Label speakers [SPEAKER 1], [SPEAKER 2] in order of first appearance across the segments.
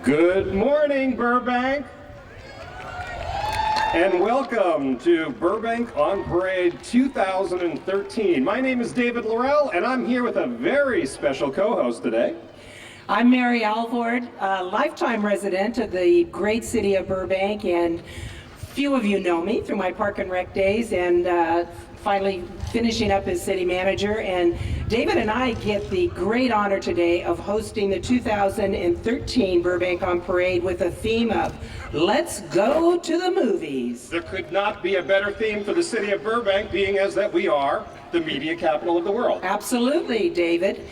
[SPEAKER 1] Good morning, Burbank, and welcome to Burbank on Parade 2013. My name is David Laurel, and I'm here with a very special co-host today.
[SPEAKER 2] I'm Mary Alvord, a lifetime resident of the great city of Burbank, and few of you know me through my Park and Rec days, and finally finishing up as city manager. And David and I get the great honor today of hosting the 2013 Burbank on Parade with a theme of Let's Go to the Movies.
[SPEAKER 1] There could not be a better theme for the city of Burbank, being as that we are the media capital of the world.
[SPEAKER 2] Absolutely, David.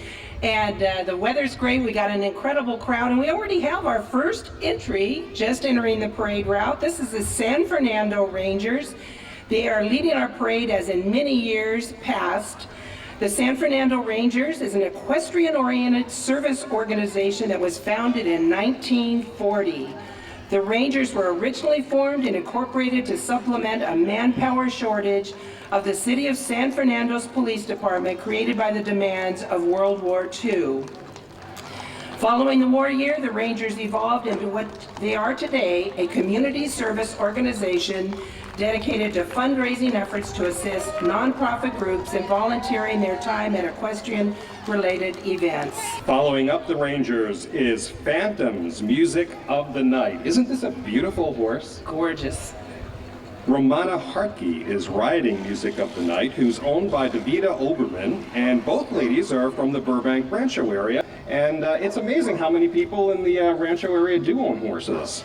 [SPEAKER 2] And the weather's great. We got an incredible crowd, and we already have our first entry just entering the parade route. This is the San Fernando Rangers. They are leading our parade as in many years past. The San Fernando Rangers is an equestrian-oriented service organization that was founded in 1940. The Rangers were originally formed and incorporated to supplement a manpower shortage of the city of San Fernando's police department created by the demands of World War II. Following the war year, the Rangers evolved into what they are today, a community service organization dedicated to fundraising efforts to assist nonprofit groups in volunteering their time at equestrian-related events.
[SPEAKER 1] Following up the Rangers is Phantom's Music of the Night. Isn't this a beautiful horse?
[SPEAKER 2] Gorgeous.
[SPEAKER 1] Romana Hartke is riding Music of the Night, who's owned by Davida Oberman, and both ladies are from the Burbank Rancho area. And it's amazing how many people in the Rancho area do own horses.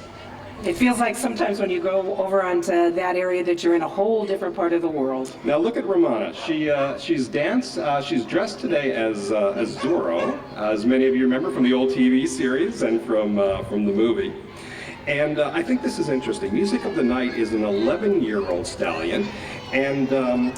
[SPEAKER 2] It feels like sometimes when you go over onto that area that you're in a whole different part of the world.
[SPEAKER 1] Now look at Romana. She's dressed today as Zorro, as many of you remember from the old TV series and from the movie. And I think this is interesting. Music of the Night is an 11-year-old stallion, and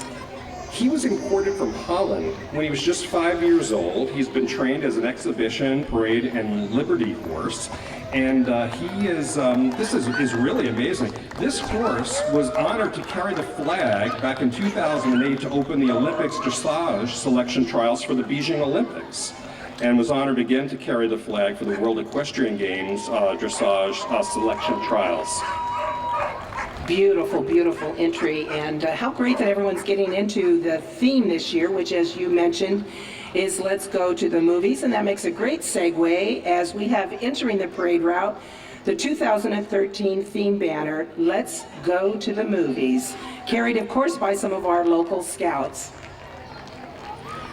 [SPEAKER 1] he was imported from Holland when he was just 5 years old. He's been trained as an exhibition, parade, and liberty horse. And this is really amazing. This horse was honored to carry the flag back in 2008 to open the Olympics dressage selection trials for the Beijing Olympics, and was honored again to carry the flag for the World Equestrian Games dressage selection trials.
[SPEAKER 2] Beautiful, beautiful entry, and how great that everyone's getting into the theme this year, which, as you mentioned, is Let's Go to the Movies, and that makes a great segue as we have entering the parade route the 2013 theme banner, Let's Go to the Movies, carried, of course, by some of our local scouts.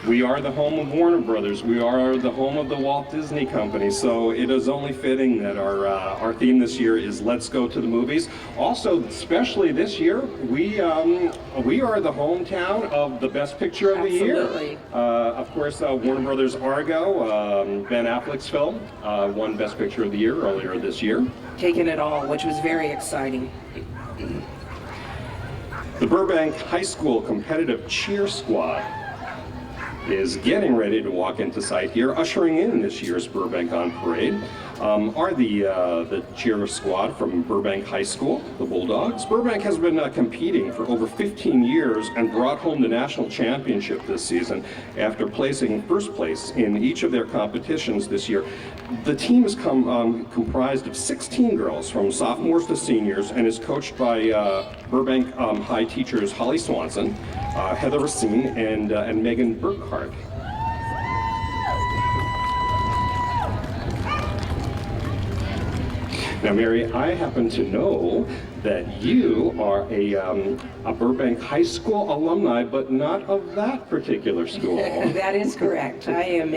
[SPEAKER 1] We are the home of Warner Brothers. We are the home of the Walt Disney Company. So it is only fitting that our theme this year is Let's Go to the Movies. Also, especially this year, we are the hometown of the Best Picture of the Year. Of course, Warner Brothers Argo, Ben Affleck's film, won Best Picture of the Year earlier this year.
[SPEAKER 2] Taking it all, which was very exciting.
[SPEAKER 1] The Burbank High School Competitive Cheer Squad is getting ready to walk into sight here. Ushering in this year's Burbank on Parade are the cheer squad from Burbank High School, the Bulldogs. Burbank has been competing for over 15 years and brought home the national championship this season after placing first place in each of their competitions this year. The team is comprised of 16 girls from sophomores to seniors and is coached by Burbank High teachers Holly Swanson, Heather Racine, and Megan Burkhart. Now, Mary, I happen to know that you are a Burbank High School alumni, but not of that particular school.
[SPEAKER 2] That is correct. I am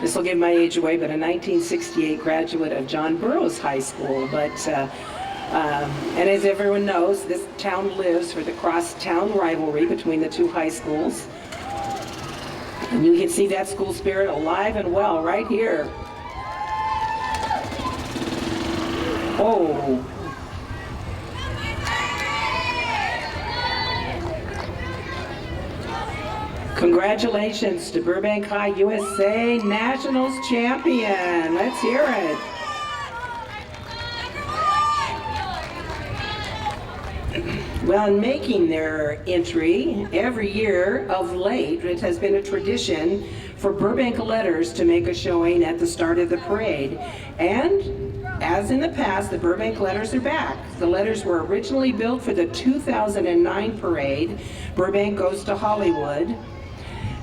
[SPEAKER 2] this will give my age away, but a 1968 graduate of John Burroughs High School. But and as everyone knows, this town lives for the cross-town rivalry between the two high schools. And you can see that school spirit alive and well right here. Oh. Congratulations to Burbank High USA Nationals champion. Let's hear it. Well, in making their entry every year of late, it has been a tradition for Burbank Letters to make a showing at the start of the parade. And as in the past, the Burbank Letters are back. The letters were originally built for the 2009 parade, Burbank Goes to Hollywood.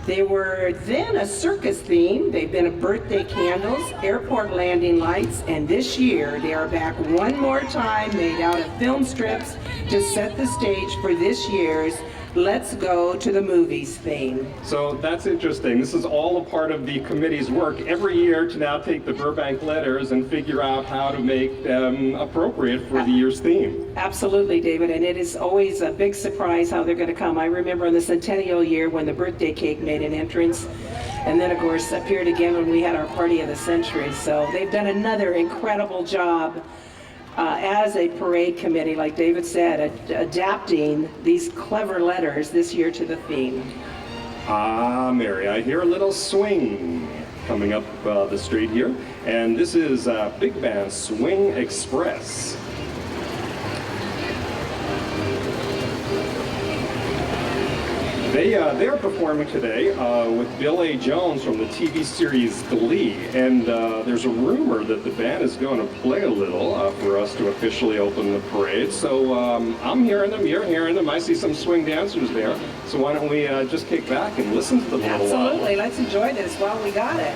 [SPEAKER 2] They were then a circus theme. They've been a birthday candles, airport landing lights, and this year they are back one more time, made out of film strips to set the stage for this year's Let's Go to the Movies theme.
[SPEAKER 1] So that's interesting. This is all a part of the committee's work every year to now take the Burbank Letters and figure out how to make them appropriate for the year's theme.
[SPEAKER 2] Absolutely, David, and it is always a big surprise how they're going to come. I remember in the centennial year when the birthday cake made an entrance, and then of course appeared again when we had our party of the century. So they've done another incredible job as a parade committee, like David said, adapting these clever letters this year to the theme.
[SPEAKER 1] Ah, Mary, I hear a little swing coming up the street here, and this is Big Band Swing Express. They are performing today with Bill A. Jones from the TV series Glee, and there's a rumor that the band is going to play a little for us to officially open the parade. So I'm hearing them, you're hearing them, I see some swing dancers there. So why don't we just kick back and listen to them a little while.
[SPEAKER 2] Absolutely, let's enjoy this while we got it.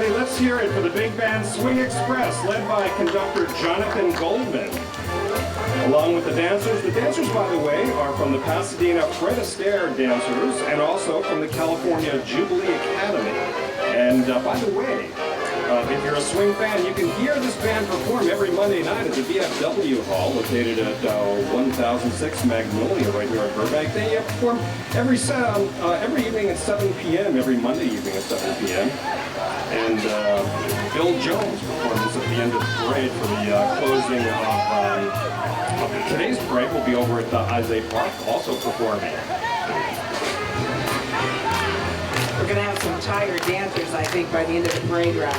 [SPEAKER 1] Let's hear it for the big band Swing Express, led by conductor Jonathan Goldman. Along with the dancers, by the way, are from the Pasadena Fred Astaire dancers and also from the California Jubilee Academy. And by the way, if you're a swing fan, you can hear this band perform every Monday night at the VFW Hall, located at 1006 Magnolia, right here in Burbank. They perform every evening at 7 p.m., every Monday evening at 7 p.m. And Bill Jones performs at the end of the parade for the closing of today's parade. Will be over at Isaiah Park, also performing.
[SPEAKER 2] We're going to have some tired dancers, I think, by the end of the parade route.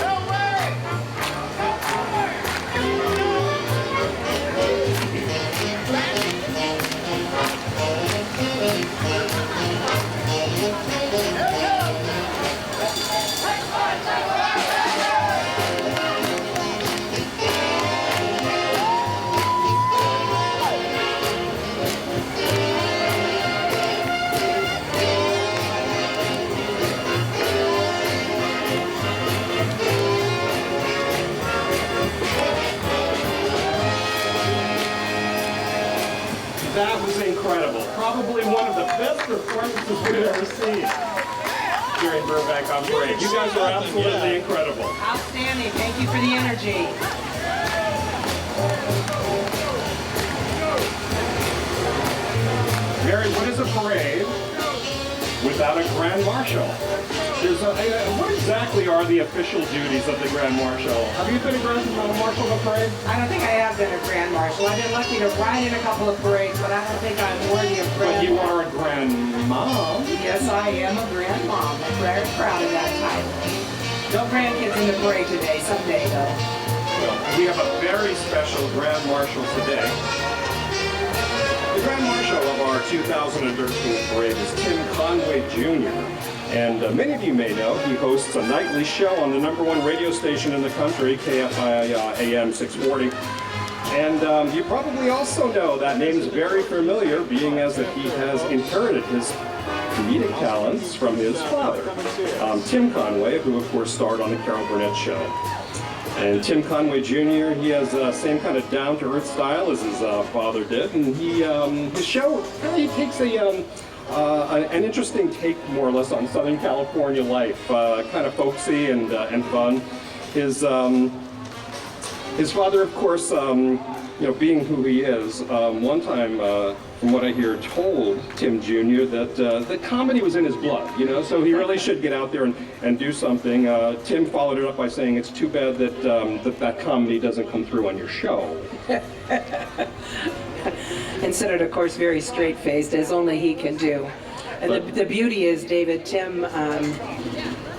[SPEAKER 1] That was incredible. Probably one of the best performances we've ever seen. during Burbank on Parade. You guys are absolutely incredible.
[SPEAKER 2] Outstanding. Thank you for the energy.
[SPEAKER 1] Mary, what is a parade without a Grand Marshal? What exactly are the official duties of the Grand Marshal? Have you been a Grand Marshal of a parade?
[SPEAKER 2] I don't think I have been a Grand Marshal. I've been lucky to ride in a couple of parades, but I don't think I'm worthy of Grand
[SPEAKER 1] But you are a Grand Mom.
[SPEAKER 2] Yes, I am a Grand Mom. I'm very proud of that title. No grandkids in the parade today. Someday, though.
[SPEAKER 1] Well, we have a very special Grand Marshal today. The Grand Marshal of our 2013 parade is Tim Conway Jr. And many of you may know he hosts a nightly show on the #1 radio station in the country, KFI AM 640. And you probably also know that name is very familiar, being as if he has inherited his comedic talents from his father, Tim Conway, who of course starred on the Carol Burnett show. And Tim Conway Jr., he has the same kind of down-to-earth style as his father did, and his show really takes an interesting take, more or less, on Southern California life, kind of folksy and fun. His father, of course, being who he is, one time, from what I hear, told Tim Jr. that comedy was in his blood, so he really should get out there and do something. Tim followed it up by saying it's too bad that comedy doesn't come through on your show.
[SPEAKER 2] Considered, of course, very straight-faced, as only he can do. And the beauty is, David, Tim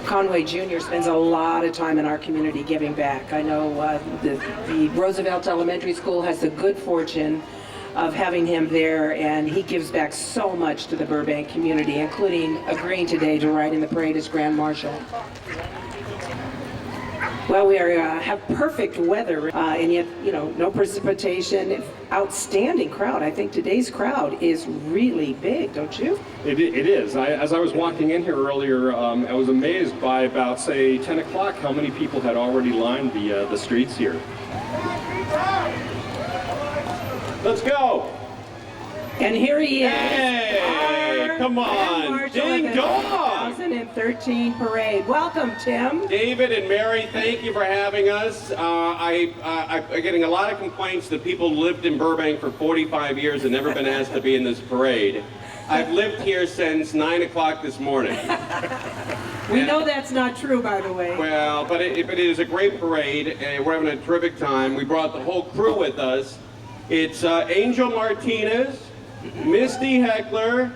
[SPEAKER 2] Conway Jr. spends a lot of time in our community giving back. I know the Roosevelt Elementary School has the good fortune of having him there, and he gives back so much to the Burbank community, including agreeing today to ride in the parade as Grand Marshal. Well, we have perfect weather, and yet, no precipitation. Outstanding crowd. I think today's crowd is really big, don't you?
[SPEAKER 1] It is. As I was walking in here earlier, I was amazed by about, say, 10 o'clock how many people had already lined the streets here. Let's go!
[SPEAKER 2] And here he is.
[SPEAKER 1] Hey, come on, ding dong!
[SPEAKER 2] 2013 parade. Welcome, Tim.
[SPEAKER 3] David and Mary, thank you for having us. I'm getting a lot of complaints that people lived in Burbank for 45 years and never been asked to be in this parade. I've lived here since 9 o'clock this morning.
[SPEAKER 2] We know that's not true, by the way.
[SPEAKER 3] Well, but it is a great parade, and we're having a terrific time. We brought the whole crew with us. It's Angel Martinez, Misty Heckler,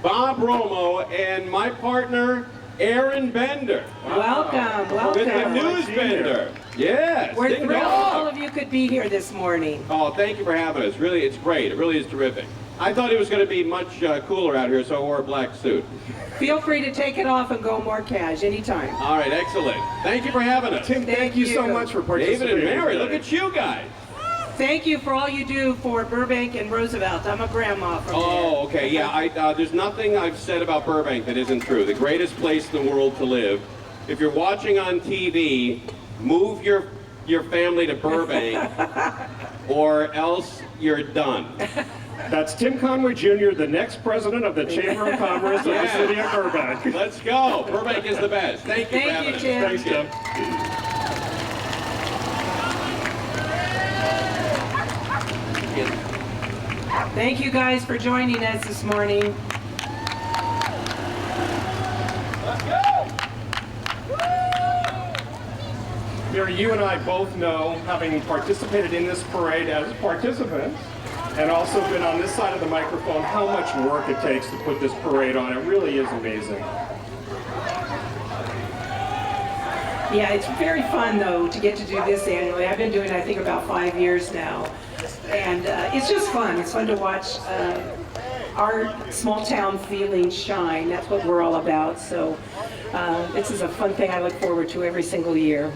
[SPEAKER 3] Bob Romo, and my partner, Aaron Bender.
[SPEAKER 2] Wow. Welcome.
[SPEAKER 3] With the news bender. Yes.
[SPEAKER 2] We're thrilled all of you could be here this morning.
[SPEAKER 3] Oh, thank you for having us. Really, it's great. It really is terrific. I thought it was going to be much cooler out here, so I wore a black suit.
[SPEAKER 2] Feel free to take it off and go more cash anytime.
[SPEAKER 3] All right, excellent. Thank you for having us.
[SPEAKER 1] Tim, thank you so much for participating.
[SPEAKER 3] David and Mary, look at you guys.
[SPEAKER 2] Thank you for all you do for Burbank and Roosevelt. I'm a grandma from there.
[SPEAKER 3] Oh, okay. Yeah, there's nothing I've said about Burbank that isn't true. The greatest place in the world to live. If you're watching on TV, move your family to Burbank, or else you're done.
[SPEAKER 1] That's Tim Conway Jr., the next president of the Chamber of Commerce of the city of Burbank.
[SPEAKER 3] Let's go. Burbank is the best. Thank you for having us.
[SPEAKER 2] Tim.
[SPEAKER 1] Thanks, Tim.
[SPEAKER 2] Thank you guys for joining us this morning.
[SPEAKER 3] Let's go.
[SPEAKER 1] Mary, you and I both know, having participated in this parade as participants, and also been on this side of the microphone, how much work it takes to put this parade on. It really is amazing.
[SPEAKER 2] Yeah, it's very fun, though, to get to do this annually. I've been doing it, I think, about 5 years now. And it's just fun. It's fun to watch our small town feeling shine. That's what we're all about. So this is a fun thing I look forward to every single year.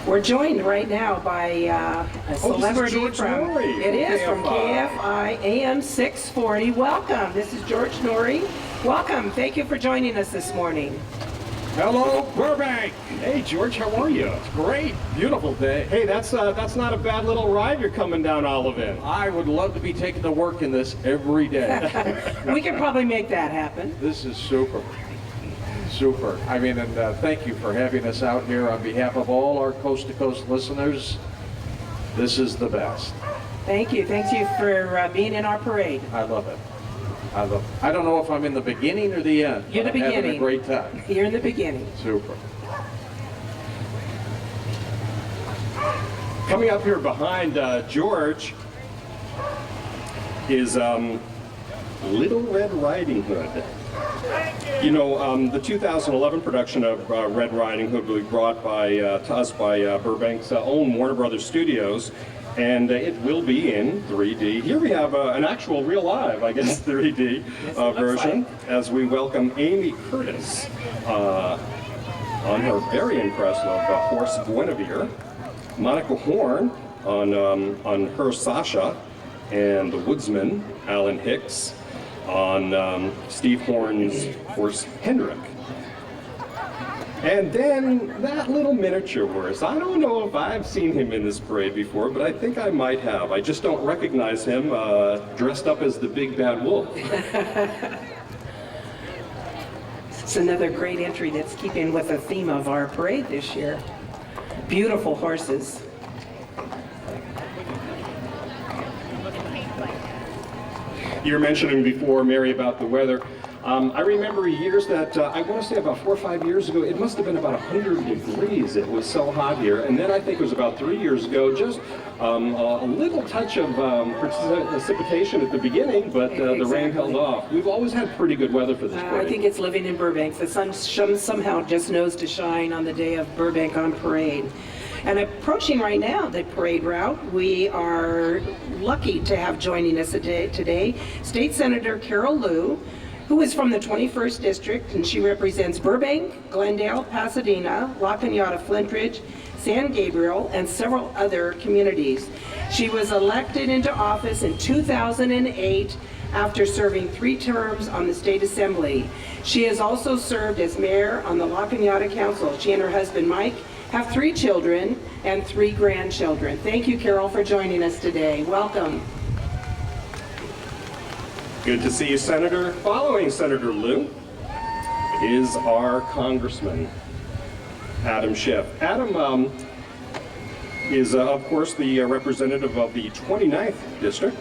[SPEAKER 2] We're joined right now by a celebrity from
[SPEAKER 1] Norrie.
[SPEAKER 2] It is from KFI AM 640. Welcome. This is George Norrie. Welcome. Thank you for joining us this morning.
[SPEAKER 4] Hello, Burbank.
[SPEAKER 1] Hey, George, how are you?
[SPEAKER 4] Great, beautiful day.
[SPEAKER 1] Hey, that's not a bad little ride you're coming down Olive in.
[SPEAKER 4] I would love to be taken to work in this every day.
[SPEAKER 2] We can probably make that happen.
[SPEAKER 4] This is super. Super. I mean, and thank you for having us out here on behalf of all our coast-to-coast listeners. This is the best.
[SPEAKER 2] Thank you. Thank you for being in our parade.
[SPEAKER 4] I love it. I don't know if I'm in the beginning or the end.
[SPEAKER 2] You're the
[SPEAKER 4] but I'm having
[SPEAKER 2] beginning.
[SPEAKER 4] a great time.
[SPEAKER 2] You're in the beginning.
[SPEAKER 4] Super.
[SPEAKER 1] Coming up here behind George is Little Red Riding Hood. You know, the 2011 production of Red Riding Hood will be brought to us by Burbank's own Warner Brothers Studios, and it will be in 3D. Here we have an actual real live, I guess, 3D version, as we welcome Amy Curtis on her very impressive horse Guinevere, Monica Horn on her Sasha, and the woodsman Alan Hicks on Steve Horn's horse Hendrick. And then that little miniature horse. I don't know if I've seen him in this parade before, but I think I might have. I just don't recognize him dressed up as the big bad wolf.
[SPEAKER 2] It's another great entry that's keeping with the theme of our parade this year. Beautiful horses.
[SPEAKER 1] You were mentioning before, Mary, about the weather. I remember years that, I want to say about 4 or 5 years ago, it must have been about 100 degrees. It was so hot here. And then I think it was about 3 years ago, just a little touch of precipitation at the beginning, but the rain held off. We've always had pretty good weather for this parade.
[SPEAKER 2] I think it's living in Burbank. The sun somehow just knows to shine on the day of Burbank on Parade. And approaching right now the parade route, we are lucky to have joining us today State Senator Carol Liu, who is from the 21st District, and she represents Burbank, Glendale, Pasadena, La Cañada, Flintridge, San Gabriel, and several other communities. She was elected into office in 2008 after serving 3 terms on the State Assembly. She has also served as mayor on the La Cañada Council. She and her husband, Mike, have 3 children and 3 grandchildren. Thank you, Carol, for joining us today. Welcome.
[SPEAKER 1] Good to see you, Senator. Following Senator Liu is our Congressman, Adam Schiff. Adam is, of course, the representative of the 29th District.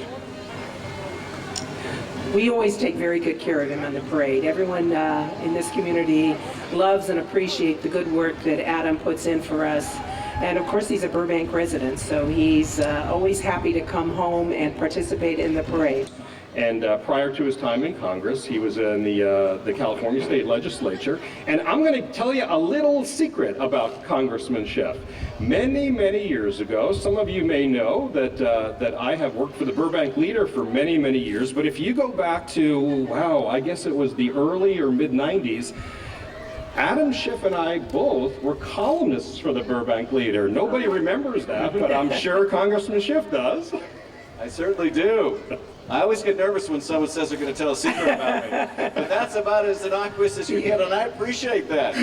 [SPEAKER 2] We always take very good care of him on the parade. Everyone in this community loves and appreciates the good work that Adam puts in for us. And of course, he's a Burbank resident, so he's always happy to come home and participate in the parade.
[SPEAKER 1] And prior to his time in Congress, he was in the California State Legislature. And I'm going to tell you a little secret about Congressman Schiff. Many, many years ago, some of you may know that I have worked for the Burbank Leader for many, many years. But if you go back to, wow, I guess it was the early or mid-90s, Adam Schiff and I both were columnists for the Burbank Leader. Nobody remembers that, but I'm sure Congressman Schiff does.
[SPEAKER 5] I certainly do. I always get nervous when someone says they're going to tell a secret about me. But that's about as innocuous as you get, and I appreciate that.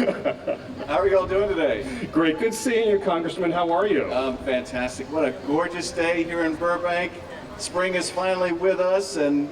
[SPEAKER 5] How are you all doing today?
[SPEAKER 1] Great. Good seeing you, Congressman. How are you?
[SPEAKER 5] Fantastic. What a gorgeous day here in Burbank. Spring is finally with us, and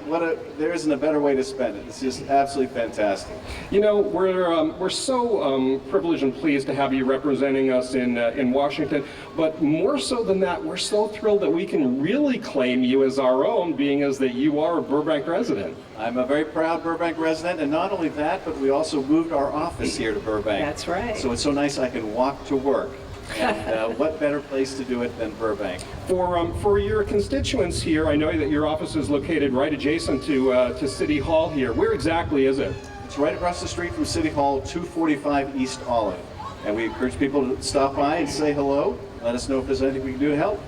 [SPEAKER 5] there isn't a better way to spend it. It's just absolutely fantastic.
[SPEAKER 1] You know, we're so privileged and pleased to have you representing us in Washington, but more so than that, we're so thrilled that we can really claim you as our own, being as that you are a Burbank resident.
[SPEAKER 5] I'm a very proud Burbank resident, and not only that, but we also moved our office here to Burbank.
[SPEAKER 2] That's right.
[SPEAKER 5] So it's so nice I can walk to work. And what better place to do it than Burbank?
[SPEAKER 1] For your constituents here, I know that your office is located right adjacent to City Hall here. Where exactly is it?
[SPEAKER 5] It's right across the street from City Hall, 245 East Olive. And we encourage people to stop by and say hello. Let us know if there's anything we can do to help.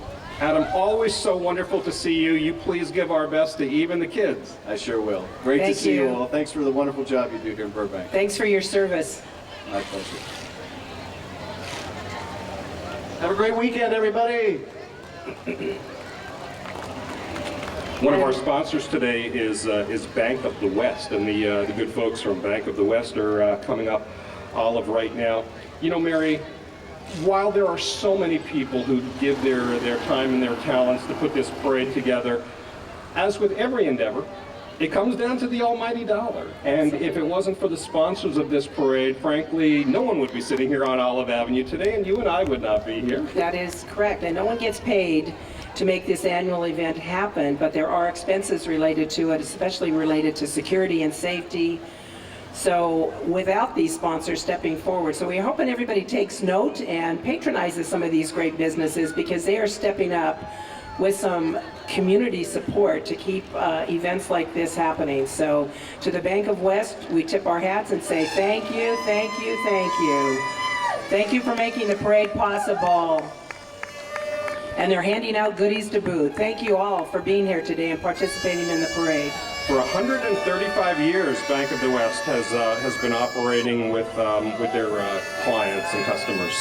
[SPEAKER 1] Adam, always so wonderful to see you. You please give our best to even the kids.
[SPEAKER 5] I sure will. Great to see you all. Thanks for the wonderful job you do here in Burbank.
[SPEAKER 2] Thanks for your service.
[SPEAKER 5] My pleasure. Have a great weekend, everybody.
[SPEAKER 1] One of our sponsors today is Bank of the West, and the good folks from Bank of the West are coming up Olive right now. You know, Mary, while there are so many people who give their time and their talents to put this parade together, as with every endeavor, it comes down to the almighty dollar. And if it wasn't for the sponsors of this parade, frankly, no one would be sitting here on Olive Avenue today, and you and I would not be here.
[SPEAKER 2] That is correct, and no one gets paid to make this annual event happen, but there are expenses related to it, especially related to security and safety. So without these sponsors stepping forward, so we're hoping everybody takes note and patronizes some of these great businesses, because they are stepping up with some community support to keep events like this happening. So to the Bank of West, we tip our hats and say thank you, thank you, thank you. Thank you for making the parade possible. And they're handing out goodies to boot. Thank you all for being here today and participating in the parade.
[SPEAKER 1] For 135 years, Bank of the West has been operating with their clients and customers.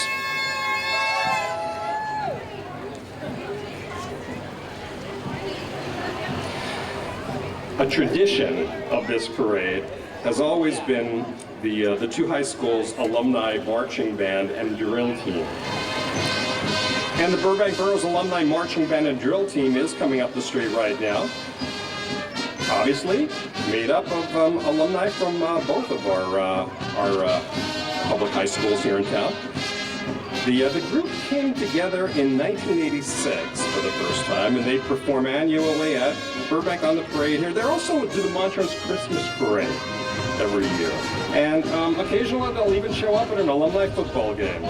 [SPEAKER 1] A tradition of this parade has always been the two high schools' alumni marching band and drill team. And the Burbank Burroughs Alumni Marching Band and Drill Team is coming up the street right now. Obviously, made up of alumni from both of our public high schools here in town. The group came together in 1986 for the first time, and they perform annually at Burbank on the Parade here. They're also do the Montrose Christmas Parade every year. And occasionally they'll even show up at an alumni football game.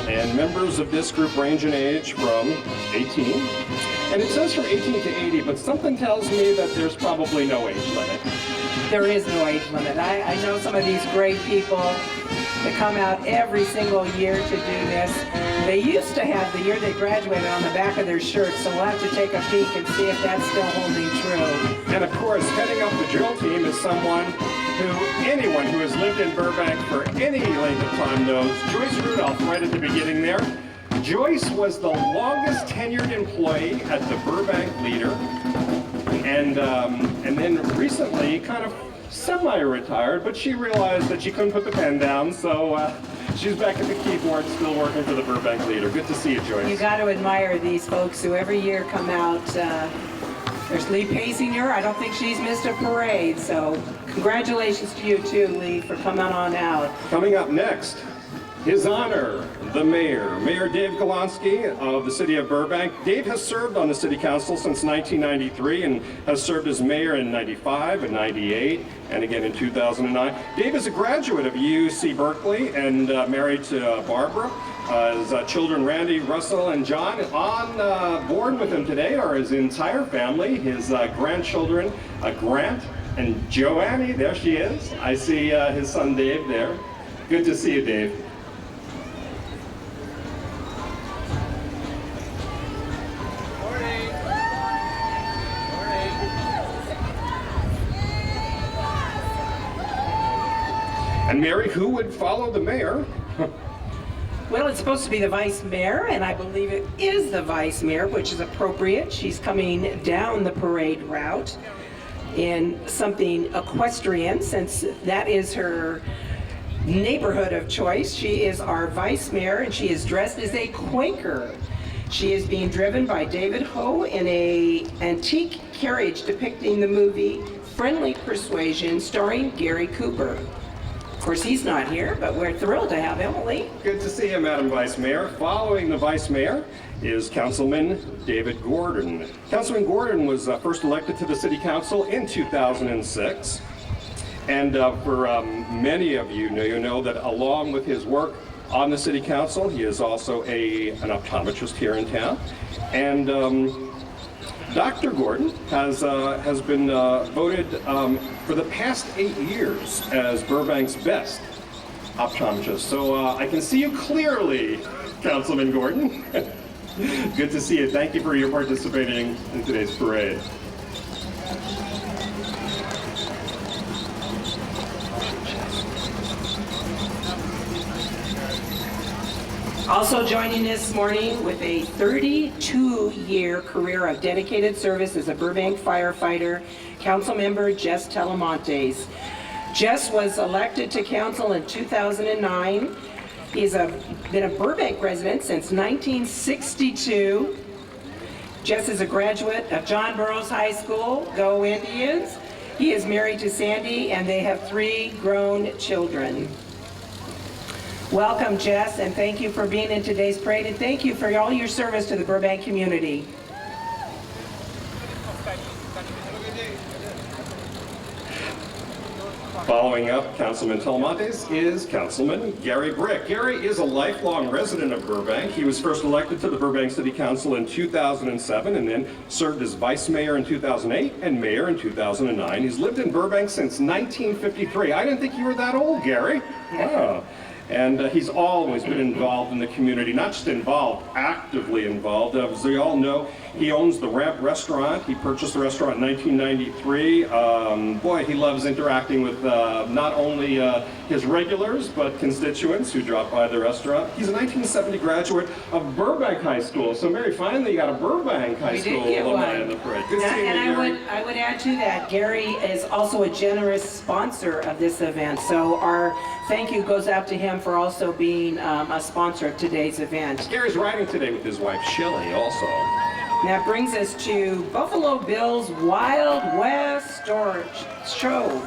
[SPEAKER 1] And members of this group range in age from 18, and it says from 18 to 80, but something tells me that there's probably no age limit.
[SPEAKER 2] There is no age limit. I know some of these great people that come out every single year to do this. They used to have the year they graduated on the back of their shirt, so we'll have to take a peek and see if that's still holding true.
[SPEAKER 1] And of course, heading up the drill team is anyone who has lived in Burbank for any length of time knows. Joyce Rudolph, right at the beginning there. Joyce was the longest tenured employee at the Burbank Leader, and then recently kind of semi-retired, but she realized that she couldn't put the pen down, so she's back at the keyboard, still working for the Burbank Leader. Good to see you, Joyce.
[SPEAKER 2] You got to admire these folks who every year come out. There's Lee Pasinger. I don't think she's missed a parade, so congratulations to you too, Lee, for coming on out.
[SPEAKER 1] Coming up next, His Honor, the Mayor, Mayor Dave Golonsky of the City of Burbank. Dave has served on the City Council since 1993 and has served as mayor in 95 and 98 and again in 2009. Dave is a graduate of UC Berkeley and married to Barbara. His children Randy, Russell, and John. On board with him today are his entire family, his grandchildren Grant and Joannie. There she is. I see his son Dave there. Good to see you, Dave. And Mary, who would follow the mayor?
[SPEAKER 2] Well, it's supposed to be the vice mayor, and I believe it is the vice mayor, which is appropriate. She's coming down the parade route in something equestrian, since that is her neighborhood of choice. She is our vice mayor, and she is dressed as a Quaker. She is being driven by David Ho in a antique carriage depicting the movie Friendly Persuasion, starring Gary Cooper. Of course, he's not here, but we're thrilled to have Emily.
[SPEAKER 1] Good to see you, Madam Vice Mayor. Following the Vice Mayor is Councilman David Gordon. Councilman Gordon was first elected to the City Council in 2006. And for many of you know that along with his work on the City Council, he is also an optometrist here in town. And Dr. Gordon has been voted for the past 8 years as Burbank's best optometrist. So I can see you clearly, Councilman Gordon. Good to see you. Thank you for your participating in today's parade.
[SPEAKER 2] Also joining this morning with a 32-year career of dedicated service as a Burbank firefighter, Councilmember Jess Telemontes. Jess was elected to council in 2009. He's been a Burbank resident since 1962. Jess is a graduate of John Burroughs High School. Go Indians. He is married to Sandy, and they have 3 grown children. Welcome, Jess, and thank you for being in today's parade, and thank you for all your service to the Burbank community.
[SPEAKER 1] Following up Councilman Talamantes is Councilman Gary Brick. Gary is a lifelong resident of Burbank. He was first elected to the Burbank City Council in 2007 and then served as vice mayor in 2008 and mayor in 2009. He's lived in Burbank since 1953. I didn't think you were that old, Gary. Oh. And he's always been involved in the community, not just involved, actively involved. As we all know, he owns the Ramp Restaurant. He purchased the restaurant in 1993. Boy, he loves interacting with not only his regulars, but constituents who drop by the restaurant. He's a 1970 graduate of Burbank High School. So, Mary, finally you got a Burbank High School alumni in the parade. Good seeing you, Gary.
[SPEAKER 2] I would add to that, Gary is also a generous sponsor of this event. So our thank you goes out to him for also being a sponsor of today's event.
[SPEAKER 1] Gary's riding today with his wife, Shelley, also.
[SPEAKER 2] That brings us to Buffalo Bill's Wild West Show.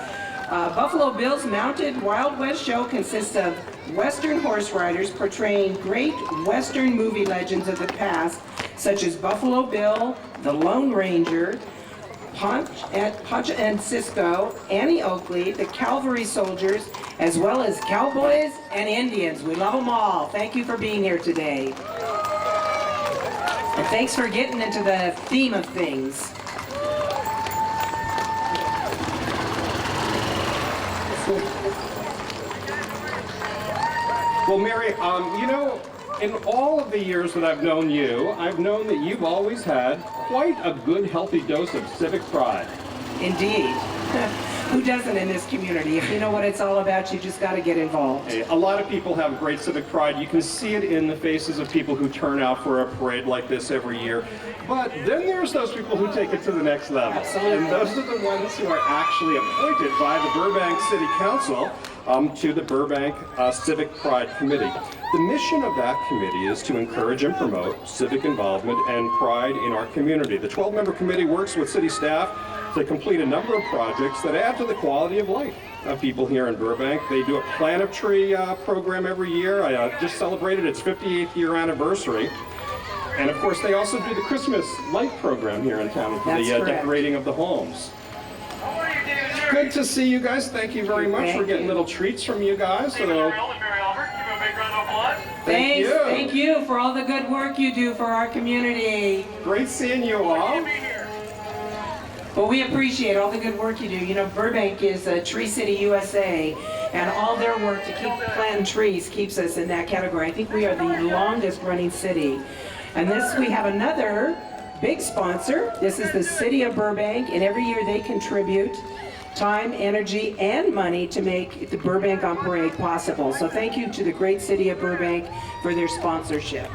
[SPEAKER 2] Buffalo Bill's Mounted Wild West Show consists of Western horse riders portraying great Western movie legends of the past, such as Buffalo Bill, the Lone Ranger, Poncho and Cisco, Annie Oakley, the Cavalry Soldiers, as well as cowboys and Indians. We love them all. Thank you for being here today. And thanks for getting into the theme of things.
[SPEAKER 1] Well, Mary, you know, in all of the years that I've known you, I've known that you've always had quite a good, healthy dose of civic pride.
[SPEAKER 2] Indeed. Who doesn't in this community? If you know what it's all about, you just got to get involved.
[SPEAKER 1] Hey, a lot of people have great civic pride. You can see it in the faces of people who turn out for a parade like this every year. But then there's those people who take it to the next level.
[SPEAKER 2] Absolutely.
[SPEAKER 1] And those are the ones who are actually appointed by the Burbank City Council to the Burbank Civic Pride Committee. The mission of that committee is to encourage and promote civic involvement and pride in our community. The 12-member committee works with city staff to complete a number of projects that add to the quality of life of people here in Burbank. They do a plant a tree program every year. I just celebrated its 58th year anniversary. And of course, they also do the Christmas light program here in town for the decorating of the homes. Good to see you guys. Thank you very much for getting little treats from you guys.
[SPEAKER 2] Thank you for all the good work you do for our community.
[SPEAKER 1] Great seeing you all.
[SPEAKER 2] Well, we appreciate all the good work you do. You know, Burbank is a Tree City, USA, and all their work to keep planting trees keeps us in that category. I think we are the longest running city. And this, we have another big sponsor. This is the City of Burbank, and every year they contribute time, energy, and money to make the Burbank on Parade possible. So thank you to the great City of Burbank for their sponsorship.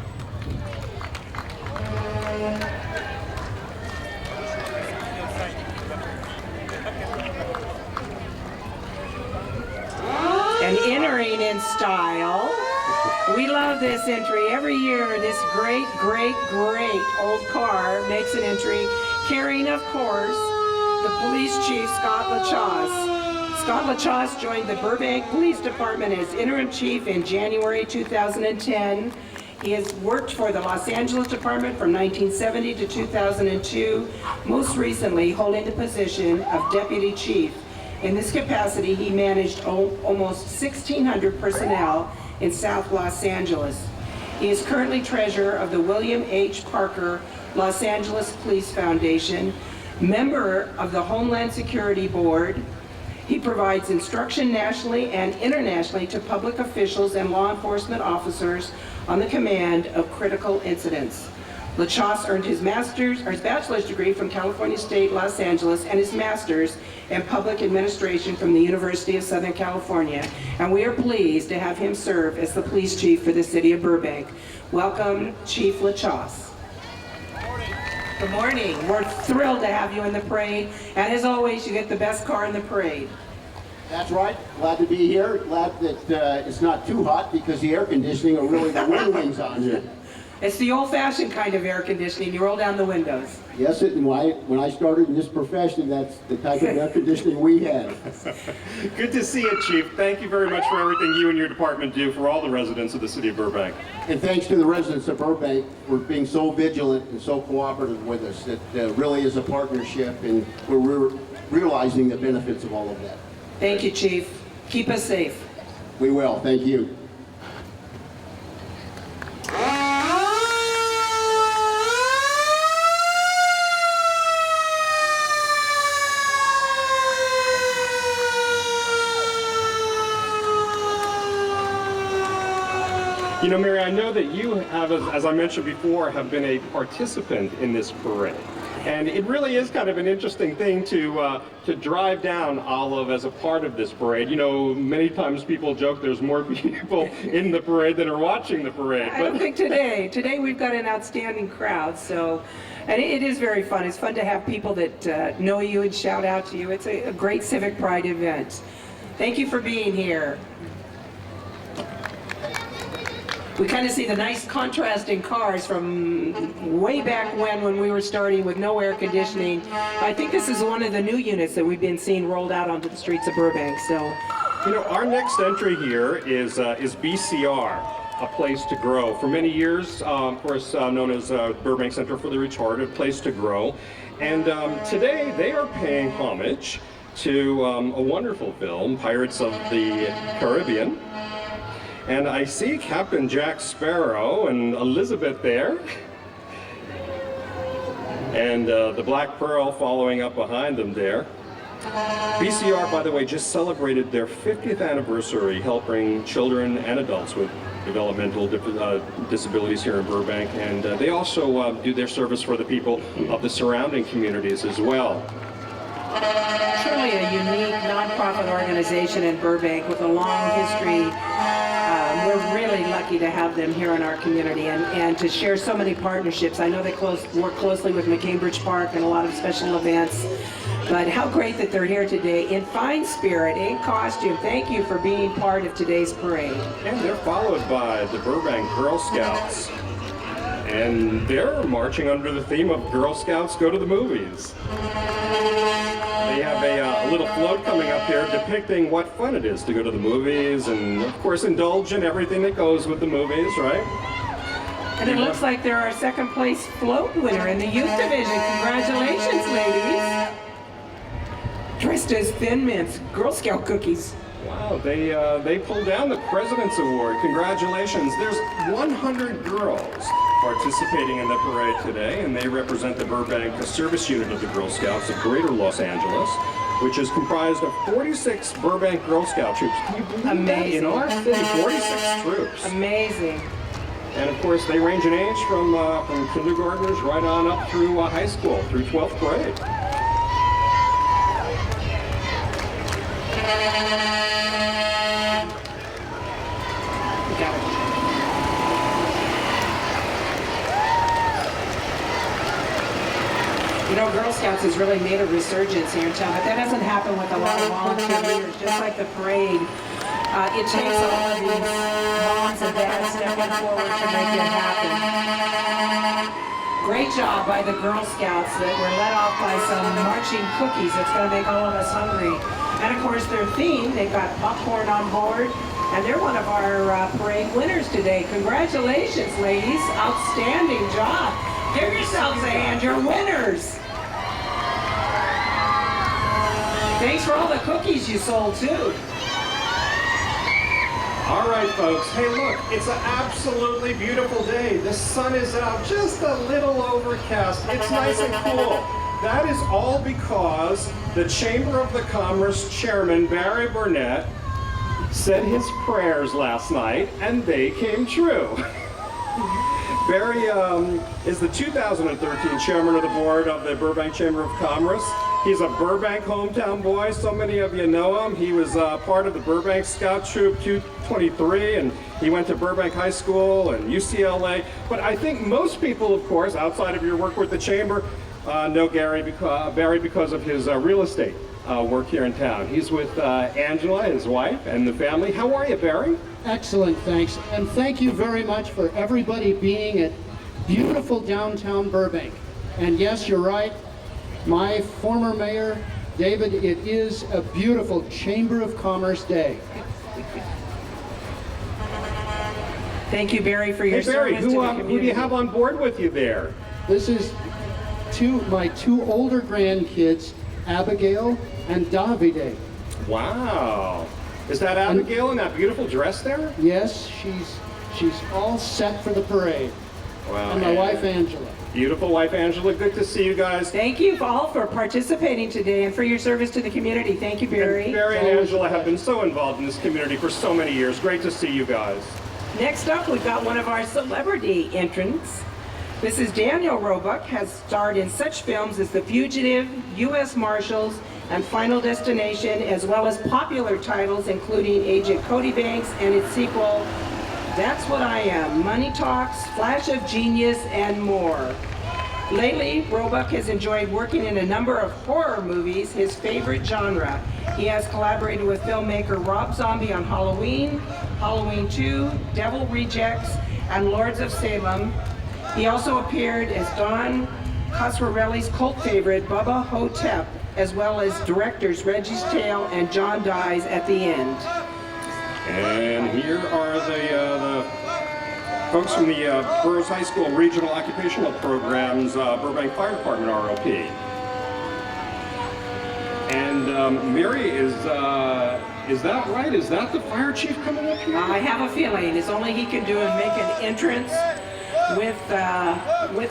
[SPEAKER 2] And entering in style, we love this entry. Every year, this great old car makes an entry, carrying, of course, the police chief, Scott LaChasse. Scott LaChasse joined the Burbank Police Department as interim chief in January 2010. He has worked for the Los Angeles Department from 1970 to 2002, most recently holding the position of deputy chief. In this capacity, he managed almost 1,600 personnel in South Los Angeles. He is currently treasurer of the William H. Parker Los Angeles Police Foundation, member of the Homeland Security Board. He provides instruction nationally and internationally to public officials and law enforcement officers on the command of critical incidents. LaChasse earned his bachelor's degree from California State, Los Angeles, and his master's in public administration from the University of Southern California. And we are pleased to have him serve as the police chief for the city of Burbank. Welcome, Chief LaChasse. Good morning. We're thrilled to have you in the parade. And as always, you get the best car in the parade.
[SPEAKER 6] That's right. Glad to be here. Glad that it's not too hot because the air conditioning are really the wing-wings on here.
[SPEAKER 2] It's the old-fashioned kind of air conditioning. You roll down the windows.
[SPEAKER 6] Yes, and when I started in this profession, that's the type of air conditioning we had.
[SPEAKER 1] Good to see you, Chief. Thank you very much for everything you and your department do for all the residents of the city of Burbank.
[SPEAKER 6] And thanks to the residents of Burbank for being so vigilant and so cooperative with us. It really is a partnership, and we're realizing the benefits of all of that.
[SPEAKER 2] Thank you, Chief. Keep us safe.
[SPEAKER 6] We will. Thank you.
[SPEAKER 1] You know, Mary, I know that you have, as I mentioned before, have been a participant in this parade. And it really is kind of an interesting thing to drive down Olive as a part of this parade. You know, many times people joke there's more people in the parade than are watching the parade.
[SPEAKER 2] I don't think today. Today we've got an outstanding crowd, so, and it is very fun. It's fun to have people that know you and shout out to you. It's a great civic pride event. Thank you for being here. We kind of see the nice contrasting cars from way back when we were starting with no air conditioning. I think this is one of the new units that we've been seeing rolled out onto the streets of Burbank. So,
[SPEAKER 1] you know, our next entry here is BCR, a place to grow. For many years, of course, known as Burbank Center for the Retarded, place to grow. And today they are paying homage to a wonderful film, Pirates of the Caribbean. And I see Captain Jack Sparrow and Elizabeth there. And the Black Pearl following up behind them there. BCR, by the way, just celebrated their 50th anniversary helping children and adults with developmental disabilities here in Burbank. And they also do their service for the people of the surrounding communities as well.
[SPEAKER 2] truly a unique nonprofit organization in Burbank with a long history. We're really lucky to have them here in our community and to share so many partnerships. I know they work closely with McCambridge Park and a lot of special events, but how great that they're here today in fine spirit, in costume. Thank you for being part of today's parade.
[SPEAKER 1] And they're followed by the Burbank Girl Scouts. And they're marching under the theme of Girl Scouts Go to the Movies. They have a little float coming up here depicting what fun it is to go to the movies and, of course, indulge in everything that goes with the movies, right?
[SPEAKER 2] And it looks like they're our second place float winner in the youth division. Congratulations, ladies. Dressed as Thin Mints, Girl Scout cookies.
[SPEAKER 1] Wow, they pulled down the President's Award. Congratulations. There's 100 girls participating in the parade today, and they represent the Burbank Service Unit of the Girl Scouts of Greater Los Angeles, which is comprised of 46 Burbank Girl Scout troops. Can you believe that?
[SPEAKER 2] Amazing.
[SPEAKER 1] In our city, 46 troops.
[SPEAKER 2] Amazing.
[SPEAKER 1] And of course, they range in age from kindergartners right on up through high school, through 12th grade.
[SPEAKER 2] You know, Girl Scouts has really made a resurgence here in town, but that doesn't happen with a lot of volunteer leaders. Just like the parade, it takes all of these moms and dads stepping forward to make it happen. Great job by the Girl Scouts that were led off by some marching cookies that's going to make all of us hungry. And of course, their theme, they've got popcorn on board, and they're one of our parade winners today. Congratulations, ladies. Outstanding job. Give yourselves a hand. You're winners. Thanks for all the cookies you sold, too.
[SPEAKER 1] All right, folks. Hey, look, it's an absolutely beautiful day. The sun is out, just a little overcast. It's nice and cool. That is all because the Chamber of the Commerce chairman, Barry Burnett, said his prayers last night, and they came true. Barry is the 2013 chairman of the board of the Burbank Chamber of Commerce. He's a Burbank hometown boy. So many of you know him. He was part of the Burbank Scout Troop 223, and he went to Burbank High School and UCLA. But I think most people, of course, outside of your work with the Chamber, know Barry because of his real estate work here in town. He's with Angela, his wife, and the family. How are you, Barry?
[SPEAKER 7] Excellent, thanks. And thank you very much for everybody being at beautiful downtown Burbank. And yes, you're right, my former mayor, David, it is a beautiful Chamber of Commerce day.
[SPEAKER 2] Thank you, Barry, for your
[SPEAKER 1] Hey, Barry,
[SPEAKER 2] service to the community.
[SPEAKER 1] who do you have on board with you there?
[SPEAKER 7] This is my two older grandkids, Abigail and Davide.
[SPEAKER 1] Wow. Is that Abigail in that beautiful dress there?
[SPEAKER 7] Yes, she's all set for the parade.
[SPEAKER 1] Wow.
[SPEAKER 7] And my wife, Angela.
[SPEAKER 1] Beautiful wife, Angela. Good to see you guys.
[SPEAKER 2] Thank you all for participating today and for your service to the community. Thank you, Barry.
[SPEAKER 1] Barry and Angela have been so involved in this community for so many years. Great to see you guys.
[SPEAKER 2] Next up, we've got one of our celebrity entrants. This is Daniel Roebuck, has starred in such films as The Fugitive, U.S. Marshals, and Final Destination, as well as popular titles including Agent Cody Banks and its sequel, That's What I Am, Money Talks, Flash of Genius, and more. Lately, Roebuck has enjoyed working in a number of horror movies, his favorite genre. He has collaborated with filmmaker Rob Zombie on Halloween, Halloween 2, Devil Rejects, and Lords of Salem. He also appeared as Don Coscarelli's cult favorite, Bubba Hotep, as well as directors Reggie's Tale and John Dies at the End.
[SPEAKER 1] And here are the folks from the Burroughs High School Regional Occupational Programs Burbank Fire Department ROP. And Mary, is that right? Is that the fire chief coming up here?
[SPEAKER 2] I have a feeling it's only he can do and make an entrance with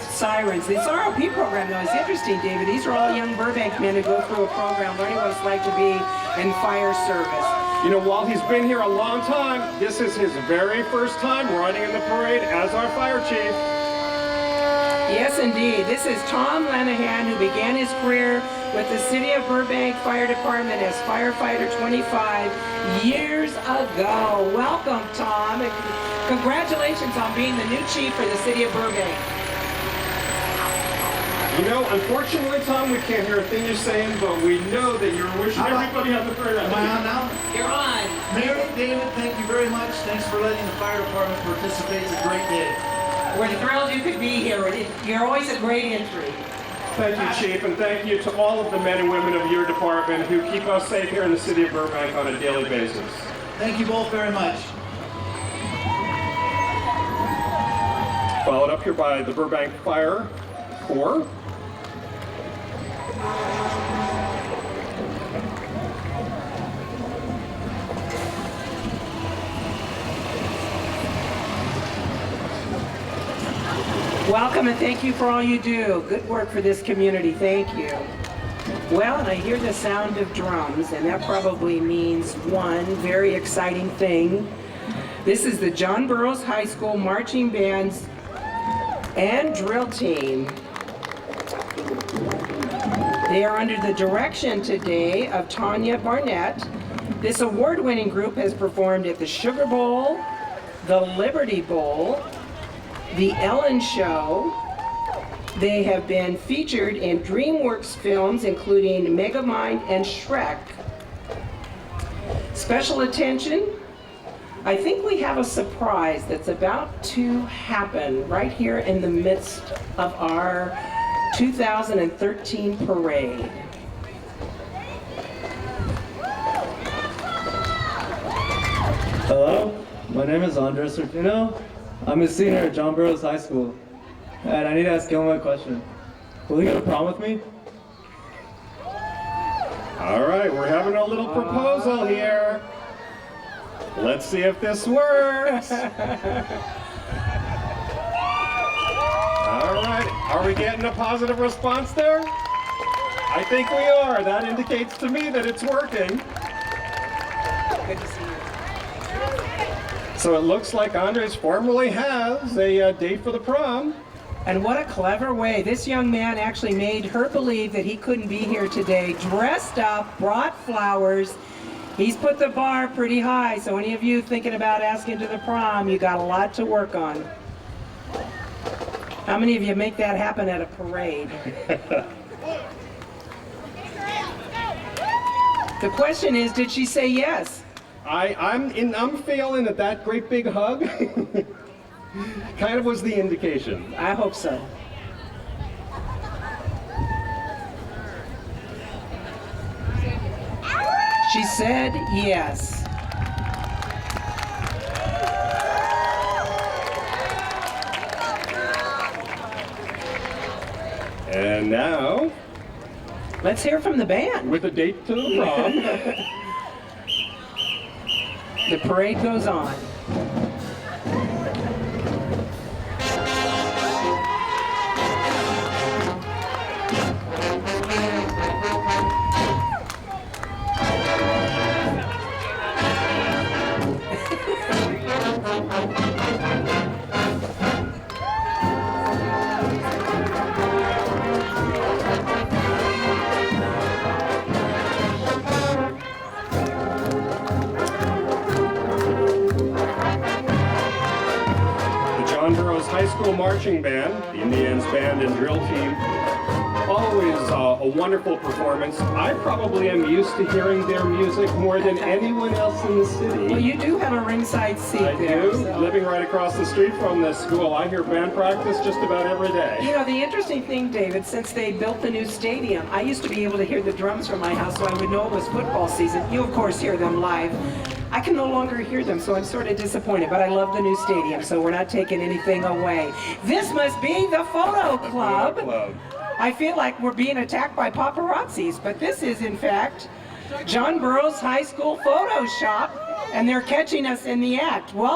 [SPEAKER 2] sirens. This ROP program, though, is interesting, David. These are all young Burbank men who go through a program learning what it's like to be in fire service.
[SPEAKER 1] You know, while he's been here a long time, this is his very first time riding in the parade as our fire chief.
[SPEAKER 2] Yes, indeed. This is Tom Lanahan, who began his career with the City of Burbank Fire Department as firefighter 25 years ago. Welcome, Tom, and congratulations on being the new chief for the City of Burbank.
[SPEAKER 1] You know, unfortunately, Tom, we can't hear a thing you're saying, but we know that you're wishing everybody on the parade.
[SPEAKER 8] Am I on now?
[SPEAKER 2] You're on.
[SPEAKER 8] Mayor, David, thank you very much. Thanks for letting the fire department participate. It's a great day.
[SPEAKER 2] We're thrilled you could be here. You're always a great entry.
[SPEAKER 1] Thank you, Chief, and thank you to all of the men and women of your department who keep us safe here in the City of Burbank on a daily basis.
[SPEAKER 8] Thank you both very much.
[SPEAKER 1] Followed up here by the Burbank Fire Corps.
[SPEAKER 2] Welcome and thank you for all you do. Good work for this community. Thank you. Well, and I hear the sound of drums, and that probably means one very exciting thing. This is the John Burroughs High School Marching Bands and Drill Team. They are under the direction today of Tanya Burnett. This award-winning group has performed at the Sugar Bowl, the Liberty Bowl, the Ellen Show. They have been featured in DreamWorks films including Megamind and Shrek. Special attention, I think we have a surprise that's about to happen right here in the midst of our 2013 parade.
[SPEAKER 9] Hello, my name is Andres Sortino. I'm a senior at John Burroughs High School, and I need to ask Gilmore a question. Will he go to prom with me?
[SPEAKER 1] All right, we're having a little proposal here. Let's see if this works. All right, are we getting a positive response there? I think we are. That indicates to me that it's working.
[SPEAKER 2] Good to see you.
[SPEAKER 1] So it looks like Andres formally has a date for the prom.
[SPEAKER 2] And what a clever way. This young man actually made her believe that he couldn't be here today. Dressed up, brought flowers. He's put the bar pretty high, so any of you thinking about asking to the prom, you got a lot to work on. How many of you make that happen at a parade? The question is, did she say yes?
[SPEAKER 1] I'm failing at that great big hug. Kind of was the indication.
[SPEAKER 2] I hope so. She said yes.
[SPEAKER 1] And now,
[SPEAKER 2] Let's hear from the band.
[SPEAKER 1] with a date to the prom.
[SPEAKER 2] The parade goes on.
[SPEAKER 1] Burroughs High School Marching Band, the Indians Band and Drill Team. Always a wonderful performance. I probably am used to hearing their music more than anyone else in the city.
[SPEAKER 2] Well, you do have a ringside seat
[SPEAKER 1] I
[SPEAKER 2] there.
[SPEAKER 1] do.
[SPEAKER 2] so-
[SPEAKER 1] Living right across the street from this school, I hear band practice just about every day.
[SPEAKER 2] You know, the interesting thing, David, since they built the new stadium, I used to be able to hear the drums from my house, so I would know it was football season. You, of course, hear them live. I can no longer hear them, so I'm sort of disappointed, but I love the new stadium, so we're not taking anything away. This must be the Photo Club. I feel like we're being attacked by paparazzis, but this is, in fact, John Burroughs High School Photo Shop, and they're catching us in the act. Well.